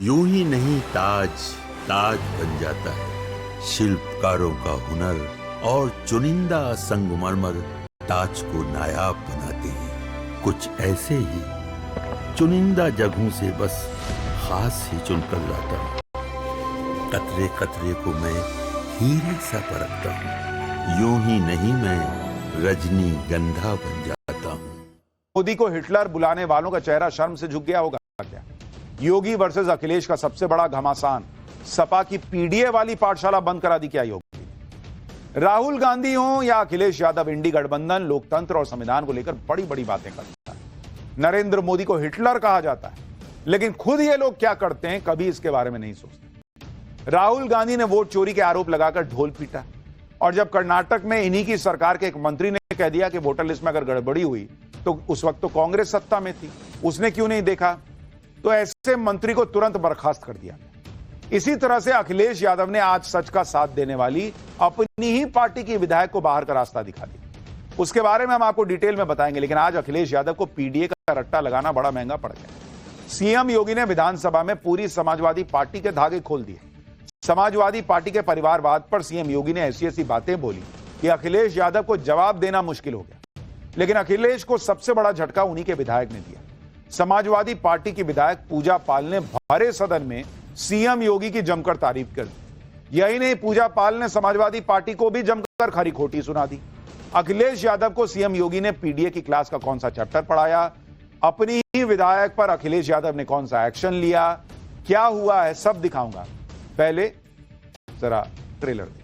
यूं ही नहीं ताज ताज बन जाता है। शिल्पकारों का हुनर और चुनिंदा संगमरमर ताज को नायाब बनाते हैं। कुछ ऐसे ही चुनिंदा जगहों से बस खास ही चुनकर लाता हूँ। कतरे कतरे को मैं हीरे सा परखता हूँ। यूं ही नहीं मैं रजनीगंधा बन जाता हूँ। मोदी को हिटलर बुलाने वालों का चेहरा शर्म से झुक गया होगा क्या? योगी वर्सेस अखिलेश का सबसे बड़ा घमासान, सपा की पीडीए वाली पाठशाला बंद करा दी क्या योगी? राहुल गांधी हो या अखिलेश यादव, इंडी गठबंधन लोकतंत्र और संविधान को लेकर बड़ी बड़ी बातें करता है। नरेंद्र मोदी को हिटलर कहा जाता है, लेकिन खुद ये लोग क्या करते हैं कभी इसके बारे में नहीं सोचते। राहुल गांधी ने वोट चोरी के आरोप लगाकर ढोल पीटा, और जब कर्नाटक में इन्हीं की सरकार के एक मंत्री ने कह दिया कि वोटर लिस्ट में अगर गड़बड़ी हुई तो उस वक्त तो कांग्रेस सत्ता में थी, उसने क्यों नहीं देखा, तो ऐसे मंत्री को तुरंत बर्खास्त कर दिया। इसी तरह से अखिलेश यादव ने आज सच का साथ देने वाली अपनी ही पार्टी की विधायक को बाहर का रास्ता दिखा दिया। उसके बारे में हम आपको डिटेल में बताएंगे, लेकिन आज अखिलेश यादव को पीडीए का रट्टा लगाना बड़ा महंगा पड़ गया। सीएम योगी ने विधानसभा में पूरी समाजवादी पार्टी के धागे खोल दिए। समाजवादी पार्टी के परिवारवाद पर सीएम योगी ने ऐसी ऐसी बातें बोली कि अखिलेश यादव को जवाब देना मुश्किल हो गया। लेकिन अखिलेश को सबसे बड़ा झटका उन्हीं के विधायक ने दिया। समाजवादी पार्टी की विधायक पूजा पाल ने भरे सदन में सीएम योगी की जमकर तारीफ कर दी। यही नहीं, पूजा पाल ने समाजवादी पार्टी को भी जमकर खरी खोटी सुना दी। अखिलेश यादव को सीएम योगी ने पीडीए की क्लास का कौन सा चैप्टर पढ़ाया, अपनी ही विधायक पर अखिलेश यादव ने कौन सा एक्शन लिया, क्या हुआ है, सब दिखाऊंगा। पहले जरा ट्रेलर देखिए।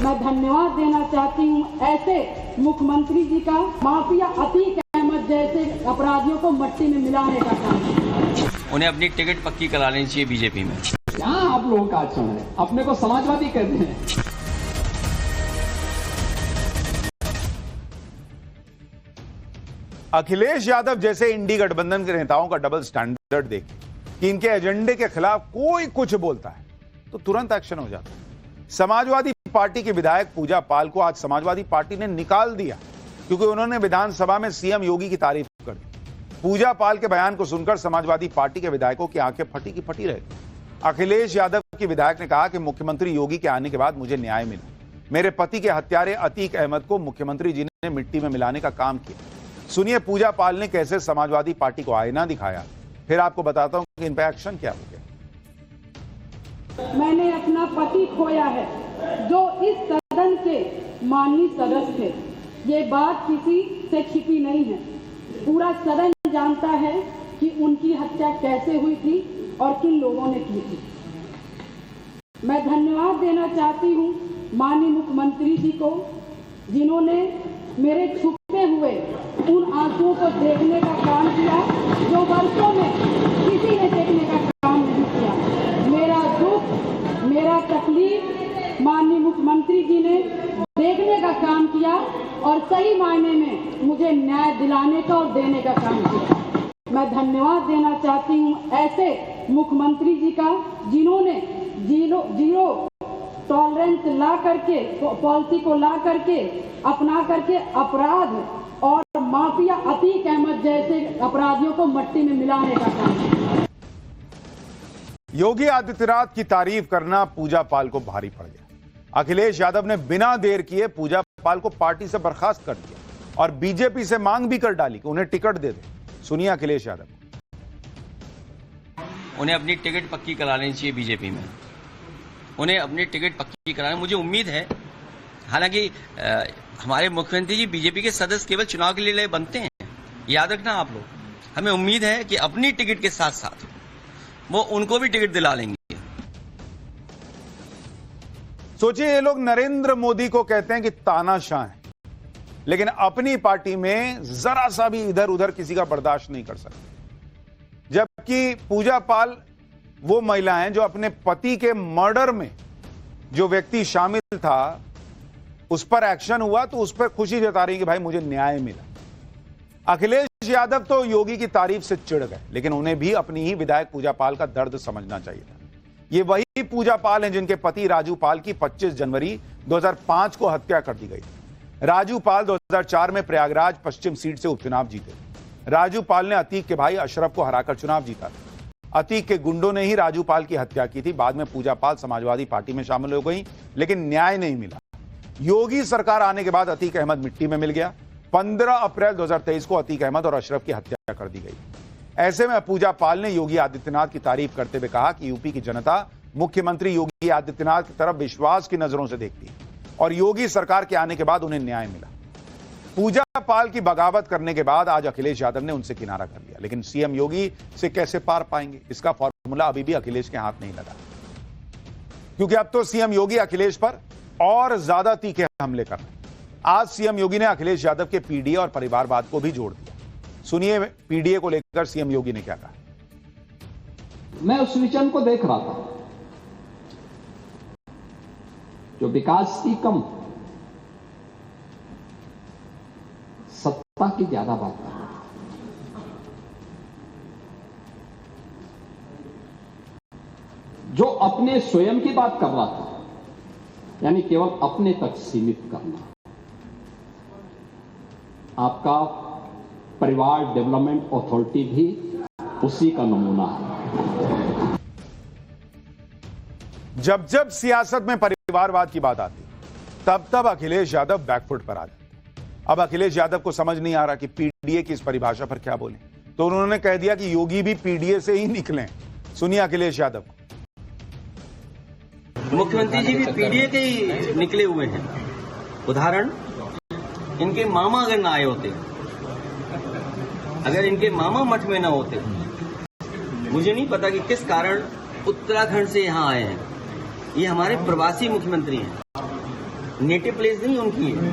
मैं धन्यवाद देना चाहती हूँ ऐसे मुख्यमंत्री जी का, माफिया अतीक अहमद जैसे अपराधियों को मट्टी में मिलाने का काम। उन्हें अपनी टिकट पक्की करा लेनी चाहिए बीजेपी में। यहाँ आप लोगों का आचरण है, अपने को समाजवादी कहते हैं। अखिलेश यादव जैसे इंडी गठबंधन के नेताओं का डबल स्टैंडर्ड देखिए कि इनके एजेंडे के खिलाफ कोई कुछ बोलता है तो तुरंत एक्शन हो जाता है। समाजवादी पार्टी की विधायक पूजा पाल को आज समाजवादी पार्टी ने निकाल दिया क्योंकि उन्होंने विधानसभा में सीएम योगी की तारीफ कर दी। पूजा पाल के बयान को सुनकर समाजवादी पार्टी के विधायकों की आंखें फटी की फटी रह गई। अखिलेश यादव की विधायक ने कहा कि मुख्यमंत्री योगी के आने के बाद मुझे न्याय मिला। मेरे पति के हत्यारे अतीक अहमद को मुख्यमंत्री जी ने मिट्टी में मिलाने का काम किया। सुनिए पूजा पाल ने कैसे समाजवादी पार्टी को आईना दिखाया, फिर आपको बताता हूं कि इन पर एक्शन क्या हो गया। मैंने अपना पति खोया है जो इस सदन के माननीय सदस्य थे। ये बात किसी से छिपी नहीं है, पूरा सदन जानता है कि उनकी हत्या कैसे हुई थी और किन लोगों ने की थी। मैं धन्यवाद देना चाहती हूँ माननीय मुख्यमंत्री जी को, जिन्होंने मेरे छुपे हुए उन आंसुओं को देखने का काम किया जो वर्षों में किसी ने देखने का काम नहीं किया। मेरा दुख, मेरा तकलीफ माननीय मुख्यमंत्री जी ने देखने का काम किया और सही मायने में मुझे न्याय दिलाने का और देने का काम किया। मैं धन्यवाद देना चाहती हूँ ऐसे मुख्यमंत्री जी का, जिन्होंने जीरो टॉलरेंस ला करके, पॉलिसी को ला करके, अपना करके अपराध और माफिया अतीक अहमद जैसे अपराधियों को मट्टी में मिलाने का काम। योगी आदित्यनाथ की तारीफ करना पूजा पाल को भारी पड़ गया। अखिलेश यादव ने बिना देर किए पूजा पाल को पार्टी से बर्खास्त कर दिया और बीजेपी से मांग भी कर डाली कि उन्हें टिकट दे दे। सुनिए अखिलेश यादव। उन्हें अपनी टिकट पक्की करा लेनी चाहिए बीजेपी में। उन्हें अपनी टिकट पक्की कराने, मुझे उम्मीद है, हालांकि हमारे मुख्यमंत्री जी बीजेपी के सदस्य केवल चुनाव के लिए बनते हैं, याद रखना आप लोग। हमें उम्मीद है कि अपनी टिकट के साथ साथ वो उनको भी टिकट दिला लेंगे। सोचिए, ये लोग नरेंद्र मोदी को कहते हैं कि तानाशाह है, लेकिन अपनी पार्टी में जरा सा भी इधर उधर किसी का बर्दाश्त नहीं कर सकते। जबकि पूजा पाल वो महिला हैं जो अपने पति के मर्डर में जो व्यक्ति शामिल था उस पर एक्शन हुआ तो उस पर खुशी जता रही कि भाई मुझे न्याय मिला। अखिलेश यादव तो योगी की तारीफ से चिढ़ गए, लेकिन उन्हें भी अपनी ही विधायक पूजा पाल का दर्द समझना चाहिए था। ये वही पूजा पाल हैं जिनके पति राजू पाल की 25 जनवरी 2005 को हत्या कर दी गई। राजू पाल 2004 में प्रयागराज पश्चिम सीट से उपचुनाव जीते। राजू पाल ने अतीक के भाई अशरफ को हराकर चुनाव जीता था। अतीक के गुंडों ने ही राजू पाल की हत्या की थी। बाद में पूजा पाल समाजवादी पार्टी में शामिल हो गई, लेकिन न्याय नहीं मिला। योगी सरकार आने के बाद अतीक अहमद मिट्टी में मिल गया। 15 अप्रैल 2023 को अतीक अहमद और अशरफ की हत्या कर दी गई। ऐसे में पूजा पाल ने योगी आदित्यनाथ की तारीफ करते हुए कहा कि यूपी की जनता मुख्यमंत्री योगी आदित्यनाथ की तरफ विश्वास की नजरों से देखती है और योगी सरकार के आने के बाद उन्हें न्याय मिला। पूजा पाल की बगावत करने के बाद आज अखिलेश यादव ने उनसे किनारा कर लिया, लेकिन सीएम योगी से कैसे पार पाएंगे, इसका फॉर्मूला अभी भी अखिलेश के हाथ नहीं लगा, क्योंकि अब तो सीएम योगी अखिलेश पर और ज्यादा तीखे हमले कर रहे हैं। आज सीएम योगी ने अखिलेश यादव के पीडीए और परिवारवाद को भी जोड़ दिया। सुनिए पीडीए को लेकर सीएम योगी ने क्या कहा। मैं उस विजन को देख रहा था जो विकास की कम, सत्ता की ज्यादा बात कर रहा था। जो अपने स्वयं की बात कर रहा था, यानी केवल अपने तक सीमित करना। आपका परिवार डेवलपमेंट अथॉरिटी भी उसी का नमूना है। जब जब सियासत में परिवारवाद की बात आती तब तब अखिलेश यादव बैकफुट पर आ जाते। अब अखिलेश यादव को समझ नहीं आ रहा कि पीडीए की इस परिभाषा पर क्या बोले, तो उन्होंने कह दिया कि योगी भी पीडीए से ही निकले। सुनिए अखिलेश यादव को। मुख्यमंत्री जी भी पीडीए के ही निकले हुए हैं। उदाहरण, इनके मामा अगर ना आए होते, अगर इनके मामा मठ में ना होते, मुझे नहीं पता कि किस कारण उत्तराखंड से यहां आए हैं। ये हमारे प्रवासी मुख्यमंत्री हैं, नेटिव प्लेस नहीं उनकी है,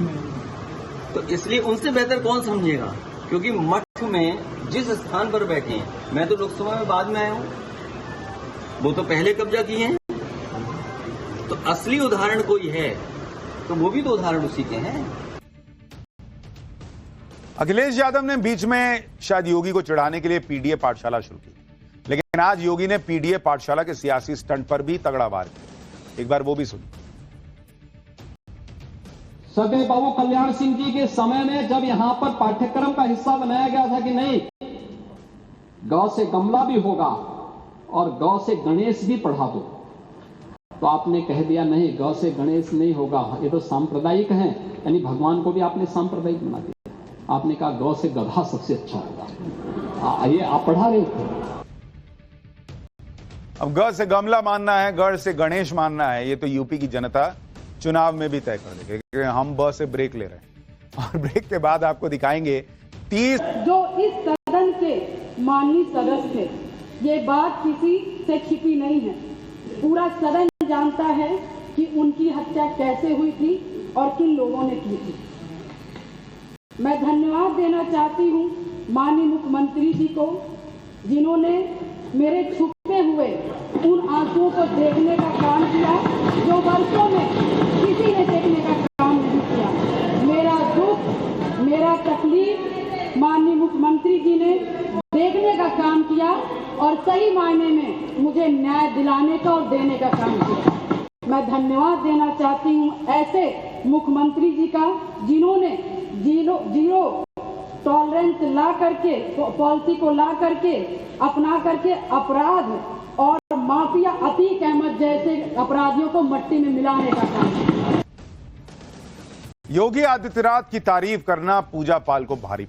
तो इसलिए उनसे बेहतर कौन समझेगा, क्योंकि मठ में जिस स्थान पर बैठे हैं, मैं तो लोकसभा में बाद में आया हूं, वो तो पहले कब्जा किए हैं। तो असली उदाहरण कोई है तो वो भी तो उदाहरण उसी के हैं। अखिलेश यादव ने बीच में शायद योगी को चिढ़ाने के लिए पीडीए पाठशाला शुरू की, लेकिन आज योगी ने पीडीए पाठशाला के सियासी स्टंट पर भी तगड़ा वार किया। एक बार वो भी सुनिए। सदैव बाबू कल्याण सिंह जी के समय में जब यहां पर पाठ्यक्रम का हिस्सा बनाया गया था कि नहीं, गौ से गमला भी होगा और गौ से गणेश भी पढ़ा दो, तो आपने कह दिया नहीं, गौ से गणेश नहीं होगा, ये तो सांप्रदायिक है, यानी भगवान को भी आपने सांप्रदायिक बना दिया। आपने कहा गौ से गधा सबसे अच्छा होगा। ये आप पढ़ा रहे थे। अब ग से गमला मानना है, गढ़ से गणेश मानना है, ये तो यूपी की जनता चुनाव में भी तय कर देगी। क्योंकि हम ब से ब्रेक ले रहे हैं और ब्रेक के बाद आपको दिखाएंगे 30 जो इस सदन के माननीय सदस्य थे, ये बात किसी से छिपी नहीं है। पूरा सदन जानता है कि उनकी हत्या कैसे हुई थी और किन लोगों ने की थी। मैं धन्यवाद देना चाहती हूँ माननीय मुख्यमंत्री जी को, जिन्होंने मेरे छुपे हुए उन आंसुओं को देखने का काम किया जो वर्षों में किसी ने देखने का काम नहीं किया। मेरा दुख, मेरा तकलीफ माननीय मुख्यमंत्री जी ने देखने का काम किया और सही मायने में मुझे न्याय दिलाने का और देने का काम किया। मैं धन्यवाद देना चाहती हूँ ऐसे मुख्यमंत्री जी का, जिन्होंने जीरो टॉलरेंस ला करके, पॉलिसी को ला करके, अपना करके अपराध और माफिया अतीक अहमद जैसे अपराधियों को मट्टी में मिलाने का काम किया। योगी आदित्यनाथ की तारीफ करना पूजा पाल को भारी